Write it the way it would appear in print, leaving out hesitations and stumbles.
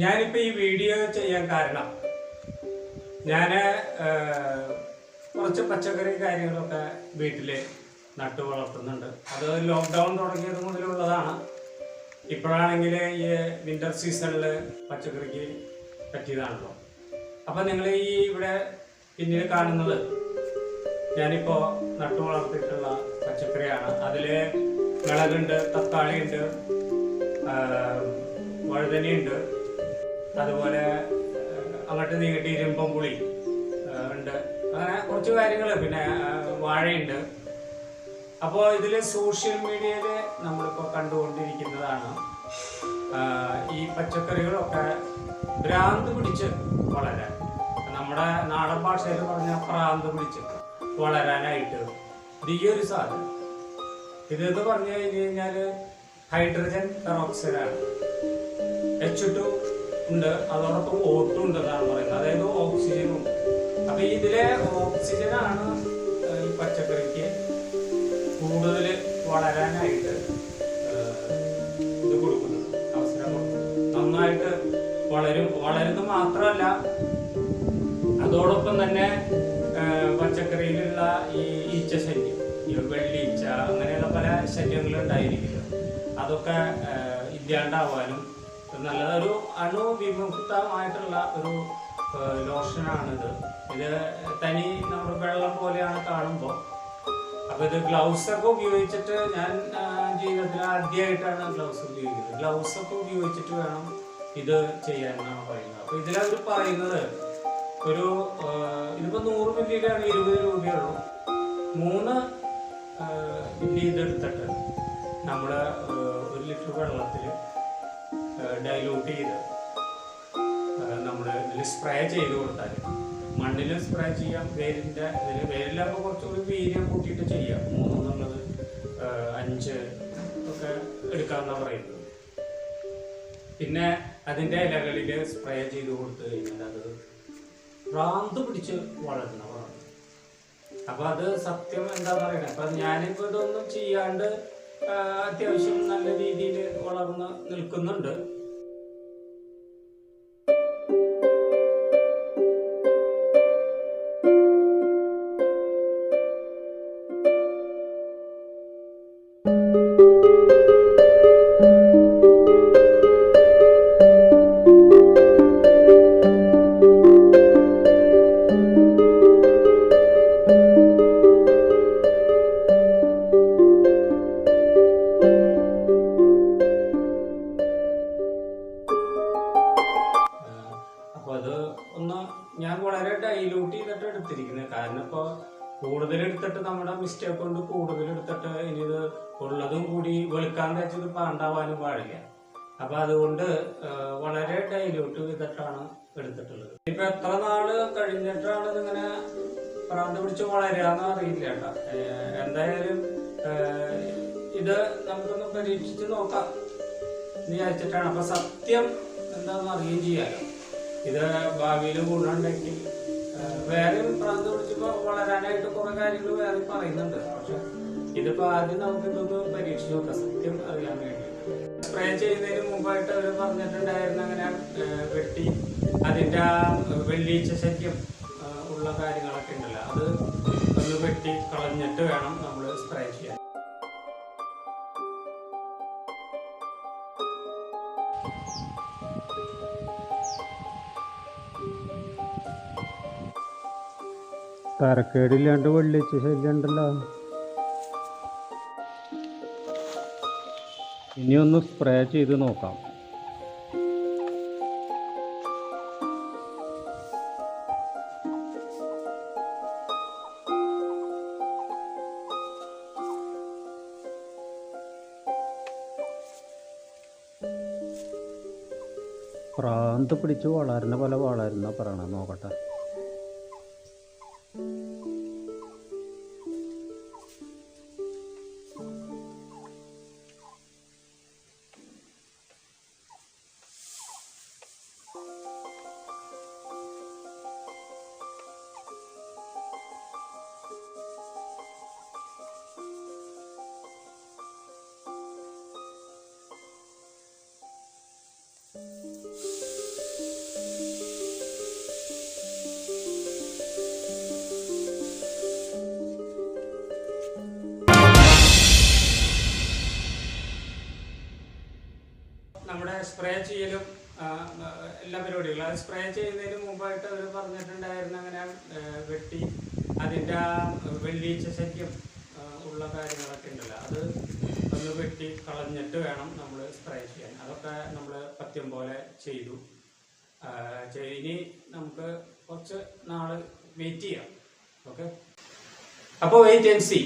ഞാനിപ്പോൾ ഈ വീഡിയോ ചെയ്യാൻ കാരണം ഞാൻ കുറച്ച് പച്ചക്കറി കാര്യങ്ങളൊക്കെ വീട്ടിൽ നട്ടു വളർത്തുന്നുണ്ട്. അത് ലോക്ക്ഡൗൺ തുടങ്ങിയത് മുതലുള്ളതാണ്. ഇപ്പോഴാണെങ്കിൽ ഈ വിൻ്റർ സീസണിൽ പച്ചക്കറിക്ക് പറ്റിയതാണല്ലോ. അപ്പം നിങ്ങൾ ഈ ഇവിടെ പിന്നീട് കാണുന്നത് ഞാനിപ്പോൾ നട്ടു വളർത്തിയിട്ടുള്ള പച്ചക്കറിയാണ്. അതിൽ മിളകുണ്ട്, തക്കാളിയുണ്ട്, വഴുതനയുണ്ട്, അതുപോലെ അങ്ങോട്ട് നീങ്ങിട്ട് ഇരുമ്പം പുളി ഉണ്ട്, അങ്ങനെ കുറച്ച് കാര്യങ്ങൾ, പിന്നെ വാഴയുണ്ട്. അപ്പോൾ ഇതിൽ സോഷ്യൽ മീഡിയയിൽ നമ്മളിപ്പോൾ കണ്ടുകൊണ്ടിരിക്കുന്നതാണ് ഈ പച്ചക്കറികളൊക്കെ ഭ്രാന്ത് പിടിച്ച് വളരാൻ, നമ്മുടെ നാടൻ ഭാഷയിൽ പറഞ്ഞാൽ പ്രാന്ത് പിടിച്ച് വളരാനായിട്ട് ഈ ഒരു സാധനം ഇതെന്ന് പറഞ്ഞു കഴിഞ്ഞ് കഴിഞ്ഞാൽ ഹൈഡ്രജൻ പെറോക്സൈഡാണ്. H2 ഉണ്ട്, അതോടൊപ്പം O2 ഉണ്ടെന്നാണ് പറയുന്നത്, അതായത് ഓക്സിജനും. അപ്പൊ ഇതിലെ ഓക്സിജനാണ് ഈ പച്ചക്കറിക്ക് കൂടുതൽ വളരാനായിട്ട് ഇത് കൊടുക്കുന്നത്, അവസരം കൊടുക്കുന്നത്. നന്നായിട്ട് വളരുന്നത് മാത്രമല്ല, അതോടൊപ്പം തന്നെ പച്ചക്കറിയിലുള്ള ഈ ഈച്ച ശല്യം, ഈ വെള്ളീച്ച, അങ്ങനെയുള്ള പല ശല്യങ്ങളും ഉണ്ടായിരിക്കില്ല, അതൊക്കെ ഇല്ലാണ്ടാവാനും നല്ലതൊരു അണുവിമുക്തമായിട്ടുള്ള ഒരു ലോഷനാണിത്. ഇത് തനി നമ്മുടെ വെള്ളം പോലെയാണ് കാണുമ്പോൾ. അപ്പോൾ ഇത് ഗ്ലൗസൊക്കെ ഉപയോഗിച്ചിട്ട്, ഞാൻ ജീവിതത്തിൽ ആദ്യമായിട്ടാണ് ഗ്ലൗസ് ഉപയോഗിക്കുന്നത്. ഗ്ലൗസൊക്കെ ഉപയോഗിച്ചിട്ട് വേണം ഇത് ചെയ്യാനാണ് പറയുന്നത്. അപ്പോൾ ഇതിലവർ പറയുന്നത് ഇതിപ്പോൾ 100 മില്ലിയിലാണ് 20 രൂപയുള്ളൂ. 3 മില്ലി ഇതെടുത്തിട്ട് നമ്മൾ 1 ലിറ്റർ വെള്ളത്തിൽ ഡൈലൂട്ട് ചെയ്ത് നമ്മൾ ഇതിൽ സ്പ്രേ ചെയ്ത് കൊടുത്താൽ, മണ്ണിൽ സ്പ്രേ ചെയ്യാം, വേരിലാകുമ്പോൾ കുറച്ചുകൂടി വീര്യം കൂട്ടിയിട്ട് ചെയ്യാം. 3 എന്നുള്ളത് 5 ഒക്കെ എടുക്കാമെന്നാണ് പറയുന്നത്. പിന്നെ അതിൻ്റെ ഇലകളിൽ സ്പ്രേ ചെയ്ത് കൊടുത്തു കഴിഞ്ഞാൽ അത് ഭ്രാന്ത് പിടിച്ച് വളരുന്ന പറഞ്ഞു. അപ്പോൾ അത് സത്യം എന്താ പറയുന്നത്. അപ്പം ഞാനിപ്പോൾ ഇതൊന്നും ചെയ്യാണ്ട് അത്യാവശ്യം നല്ല രീതിയിൽ വളർന്ന് നിൽക്കുന്നുണ്ട്. ഞാൻ വളരെ ഡൈലൂട്ട് ചെയ്തിട്ട് എടുത്തിരിക്കുന്നത്. കാരണം ഇപ്പോൾ കൂടുതലെടുത്തിട്ട് നമ്മുടെ മിസ്റ്റേക്ക് കൊണ്ട് കൂടുതലെടുത്തിട്ട് ഇനി ഇത് ഉള്ളതും കൂടി വെളുക്കാൻ വെച്ചത് പാണ്ടാവാനും പാടില്ല. അപ്പം അതുകൊണ്ട് വളരെ ഡൈലൂട്ട് ചെയ്തിട്ടാണ് എടുത്തിട്ടുള്ളത്. ഇപ്പം എത്ര നാള് കഴിഞ്ഞിട്ടാണ് ഇതിങ്ങനെ പ്രാന്ത് പിടിച്ച് വളരാന്ന് അറിയില്ല കേട്ടോ. എന്തായാലും ഇത് നമുക്കൊന്ന് പരീക്ഷിച്ച് നോക്കാം എന്ന് വിചാരിച്ചിട്ടാണ്. അപ്പം സത്യം എന്താണെന്ന് അറിയുകയും ചെയ്യാമല്ലോ. ഇത് ഭാവിയിൽ ഗുണമുണ്ടെങ്കിൽ വേറെ പ്രാന്ത് പിടിച്ചപ്പോൾ വളരാനായിട്ട് കുറെ കാര്യങ്ങൾ വേറെ പറയുന്നുണ്ട്. പക്ഷെ ഇതിപ്പോൾ ആദ്യം നമുക്കിതൊന്ന് പരീക്ഷിച്ച് നോക്കാം, സത്യം അറിയാൻ വേണ്ടി. സ്പ്രേ ചെയ്യുന്നതിന് മുമ്പായിട്ട് അവർ പറഞ്ഞിട്ടുണ്ടായിരുന്നു, അങ്ങനെ വെട്ടി അതിൻ്റെ ആ വെള്ളീച്ച ശല്യം ഉള്ള കാര്യങ്ങളൊക്കെ ഉണ്ടല്ലോ, അത് ഒന്ന് വെട്ടി കളഞ്ഞിട്ട് വേണം നമ്മൾ സ്പ്രേ ചെയ്യാൻ. തരക്കേടില്ലാണ്ട് വെള്ളിച്ച ശല്യം ഉണ്ടല്ലോ. ഇനി ഒന്ന് സ്പ്രേ ചെയ്ത് നോക്കാം. പ്രാന്ത് പിടിച്ച് വളരുന്ന പോലെ വളരുന്ന പറയണം, നോക്കട്ടെ. സ്പ്രേ ചെയ്യലും എല്ലാ പരിപാടികളും അത് സ്പ്രേ ചെയ്യുന്നതിന് മുമ്പായിട്ട് അവർ പറഞ്ഞിട്ടുണ്ടായിരുന്നു അങ്ങനെ വെട്ടി അതിൻ്റെ ആ വെള്ളീച്ച ശല്യം ഉള്ള കാര്യങ്ങളൊക്കെ ഉണ്ടല്ലോ അത് ഒന്ന് വെട്ടി കളഞ്ഞിട്ട് വേണം നമ്മൾ സ്പ്രേ ചെയ്യാൻ. അതൊക്കെ നമ്മൾ പഥ്യം പോലെ ചെയ്തു. ഇനി നമുക്ക് കുറച്ച് നാൾ വെയിറ്റ് ചെയ്യാം. ഓക്കെ, അപ്പോൾ വെയിറ്റ് ആൻഡ് സീ.